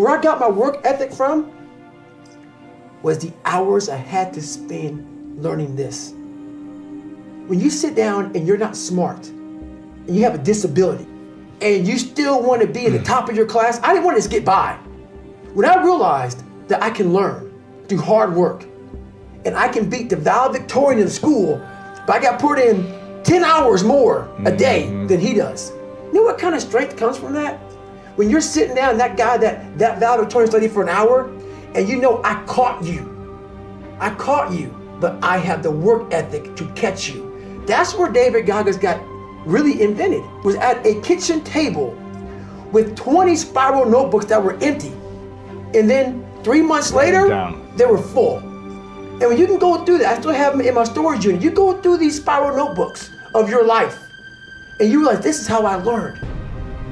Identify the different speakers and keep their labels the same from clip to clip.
Speaker 1: Where I got my work ethic from was the hours I had to spend learning this. When you sit down and you're not smart, and you have a disability, and you still want to be at the top of your class, I didn't want to just get by. When I realized that I can learn through hard work, and I can beat the valedictorian in school, but I got put in 10 hours more a day than he does. You know what kind of strength comes from that? When you're sitting down, that guy that valedictorian studied for an hour, and you know I caught you, but I have the work ethic to catch you. That's where David Goggins got really invented, was at a kitchen table with 20 spiral notebooks that were empty. And then 3 months later, they were full. And when you can go through that, I still have them in my storage unit. You go through these spiral notebooks of your life, and you realize this is how I learned.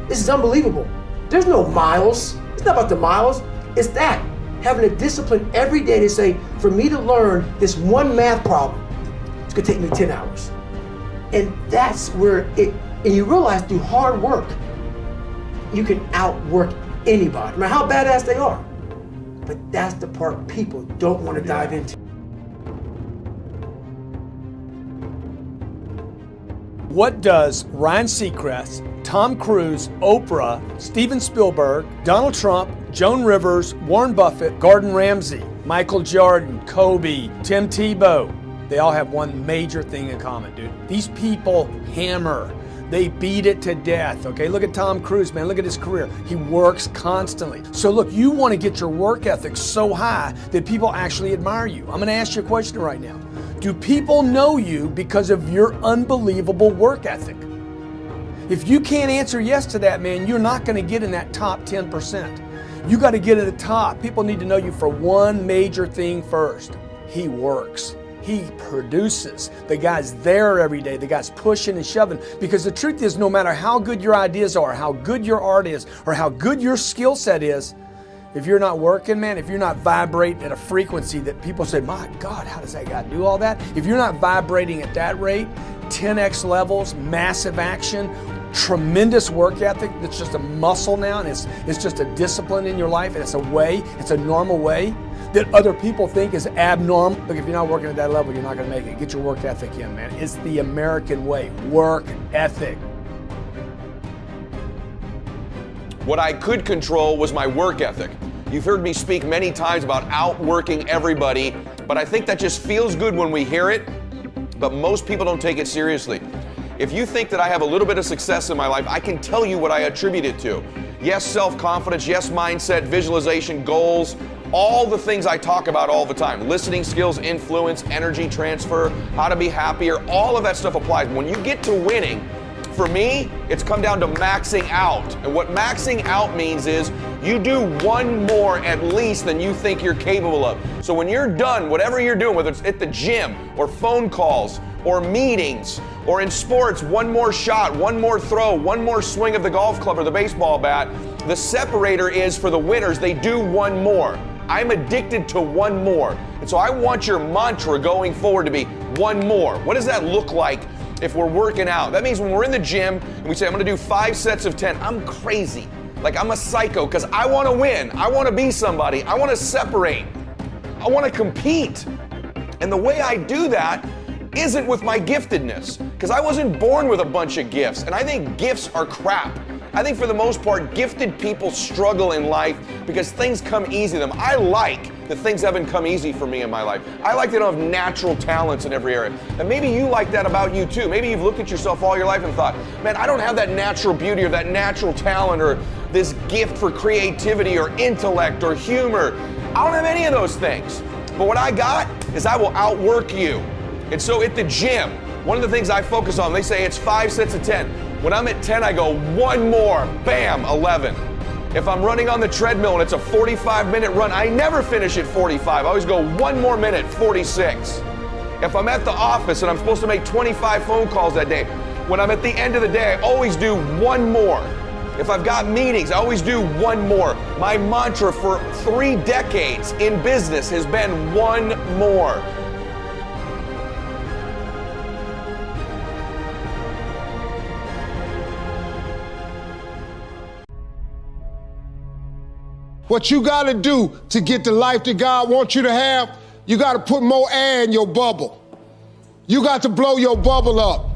Speaker 1: This is unbelievable. There's no miles. It's not about the miles. It's that, having a discipline every day to say, for me to learn this one math problem, it's gonna take me 10 hours. And that's where and you realize through hard work, you can outwork anybody, no matter how badass they are. But that's the part people don't want to dive into.
Speaker 2: What does Ryan Seacrest, Tom Cruise, Oprah, Steven Spielberg, Donald Trump, Joan Rivers, Warren Buffett, Gordon Ramsay, Michael Jordan, Kobe, Tim Tebow, they all have one major thing in common, dude. These people hammer. They beat it to death, okay? Look at Tom Cruise, man. Look at his career. He works constantly. So look, you want to get your work ethic so high that people actually admire you. I'm going to ask you a question right now. Do people know you because of your unbelievable work ethic? If you can't answer yes to that, man, you're not going to get in that top 10%. You got to get at the top. People need to know you for one major thing first. He works. He produces. The guy's there every day. The guy's pushing and shoving. Because the truth is, no matter how good your ideas are, how good your art is, or how good your skill set is, if you're not working, man, if you're not vibrating at a frequency that people say, my God, how does that guy do all that? If you're not vibrating at that rate, 10x levels, massive action, tremendous work ethic that's just a muscle now, and it's just a discipline in your life, and it's a way, it's a normal way that other people think is abnormal. Look, if you're not working at that level, you're not gonna make it. Get your work ethic in, man. It's the American way, work ethic.
Speaker 3: What I could control was my work ethic. You've heard me speak many times about outworking everybody, but I think that just feels good when we hear it, but most people don't take it seriously. If you think that I have a little bit of success in my life, I can tell you what I attribute it to. Yes, self-confidence, yes, mindset, visualization, goals, all the things I talk about all the time. Listening skills, influence, energy transfer, how to be happier, all of that stuff applies. When you get to winning, for me, it's come down to maxing out. And what maxing out means is you do one more at least than you think you're capable of. So when you're done, whatever you're doing, whether it's at the gym or phone calls or meetings or in sports, one more shot, one more throw, one more swing of the golf club or the baseball bat, the separator is for the winners, they do one more. I'm addicted to one more. And so I want your mantra going forward to be one more. What does that look like if we're working out? That means when we're in the gym and we say, I'm gonna do 5 sets of 10, I'm crazy. Like I'm a psycho because I wanna win. I wanna be somebody. I wanna separate. I wanna compete. And the way I do that isn't with my giftedness, because I wasn't born with a bunch of gifts. And I think gifts are crap. I think for the most part, gifted people struggle in life because things come easy to them. I like that things haven't come easy for me in my life. I like that I don't have natural talents in every area. And maybe you like that about you too. Maybe you've looked at yourself all your life and thought, man, I don't have that natural beauty or that natural talent or this gift for creativity or intellect or humor. I don't have any of those things. But what I got is I will outwork you. And so at the gym, one of the things I focus on, they say it's 5 sets of 10. When I'm at 10, I go one more, bam, 11. If I'm running on the treadmill and it's a 45-minute run, I never finish at 45. I always go one more minute, 46. If I'm at the office and I'm supposed to make 25 phone calls that day, when I'm at the end of the day, I always do one more. If I've got meetings, I always do one more. My mantra for 3 decades in business has been one more.
Speaker 4: What you got to do to get the life that God wants you to have, you got to put more air in your bubble. You got to blow your bubble up.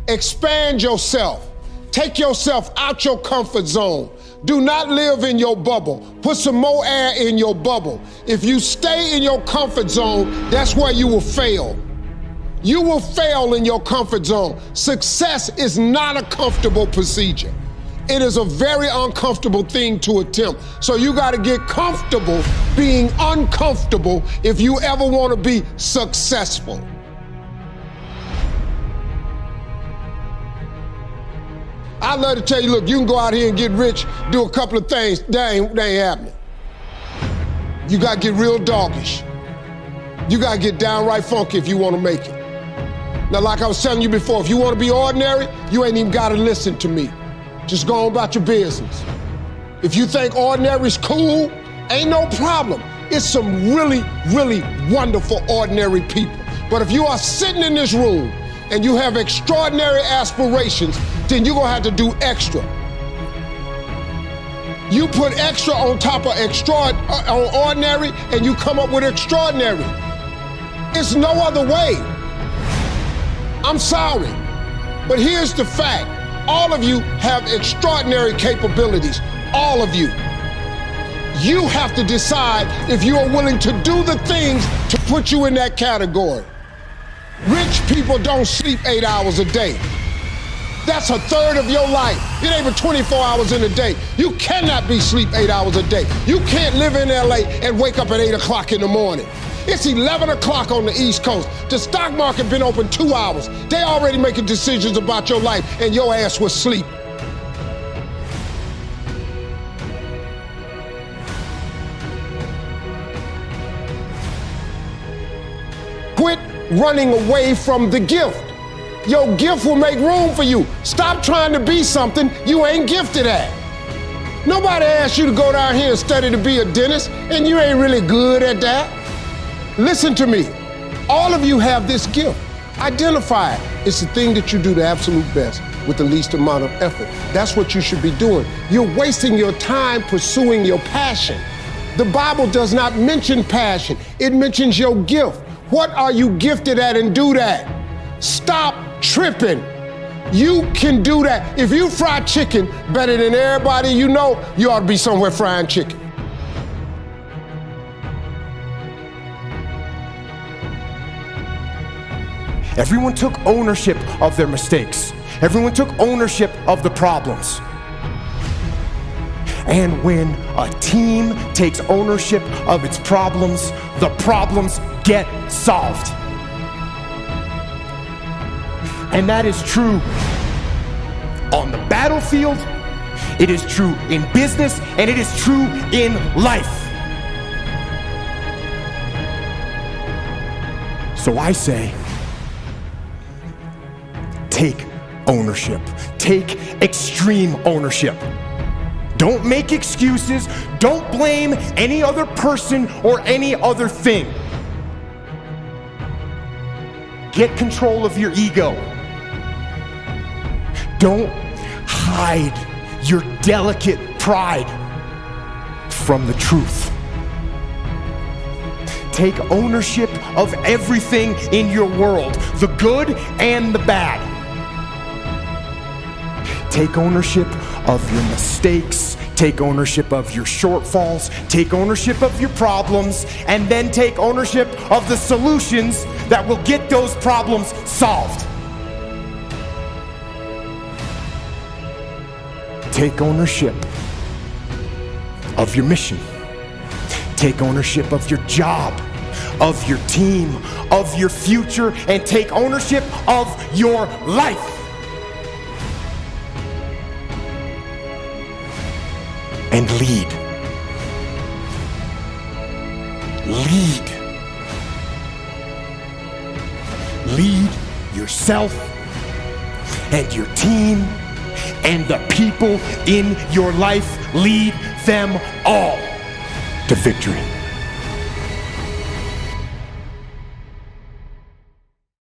Speaker 4: Expand yourself. Take yourself out your comfort zone. Do not live in your bubble. Put some more air in your bubble. If you stay in your comfort zone, that's where you will fail. You will fail in your comfort zone. Success is not a comfortable procedure. It is a very uncomfortable thing to attempt. So you got to get comfortable being uncomfortable if you ever want to be successful. I'd love to tell you, look, you can go out here and get rich, do a couple of things. That ain't happening. You got to get real doggish. You got to get downright funky if you want to make it. Now, like I was telling you before, if you want to be ordinary, you ain't even got to listen to me. Just go on about your business. If you think ordinary's cool, ain't no problem. It's some really, really wonderful ordinary people. But if you are sitting in this room and you have extraordinary aspirations, then you're gonna have to do extra. You put extra on top of ordinary and you come up with extraordinary. It's no other way. I'm sorry, but here's the fact. All of you have extraordinary capabilities, all of you. You have to decide if you are willing to do the things to put you in that category. Rich people don't sleep 8 hours a day. That's a third of your life. It ain't but 24 hours in a day. You cannot be asleep 8 hours a day. You can't live in LA and wake up at 8 o'clock in the morning. It's 11 o'clock on the East Coast. The stock market been open 2 hours. They already making decisions about your life and your ass was asleep. Quit running away from the gift. Your gift will make room for you. Stop trying to be something you ain't gifted at. Nobody asked you to go down here and study to be a dentist, and you ain't really good at that. Listen to me. All of you have this gift. Identify it. It's the thing that you do the absolute best with the least amount of effort. That's what you should be doing. You're wasting your time pursuing your passion. The Bible does not mention passion. It mentions your gift. What are you gifted at, and do that? Stop tripping. You can do that. If you fry chicken better than everybody you know, you ought to be somewhere frying chicken.
Speaker 5: Everyone took ownership of their mistakes. Everyone took ownership of the problems. And when a team takes ownership of its problems, the problems get solved. And that is true on the battlefield, it is true in business, and it is true in life. So I say, take ownership. Take extreme ownership. Don't make excuses. Don't blame any other person or any other thing. Get control of your ego. Don't hide your delicate pride from the truth. Take ownership of everything in your world, the good and the bad. Take ownership of your mistakes, take ownership of your shortfalls, take ownership of your problems, and then take ownership of the solutions that will get those problems solved. Take ownership of your mission. Take ownership of your job, of your team, of your future, and take ownership of your life. And lead. Lead. Lead yourself and your team and the people in your life. Lead them all to victory.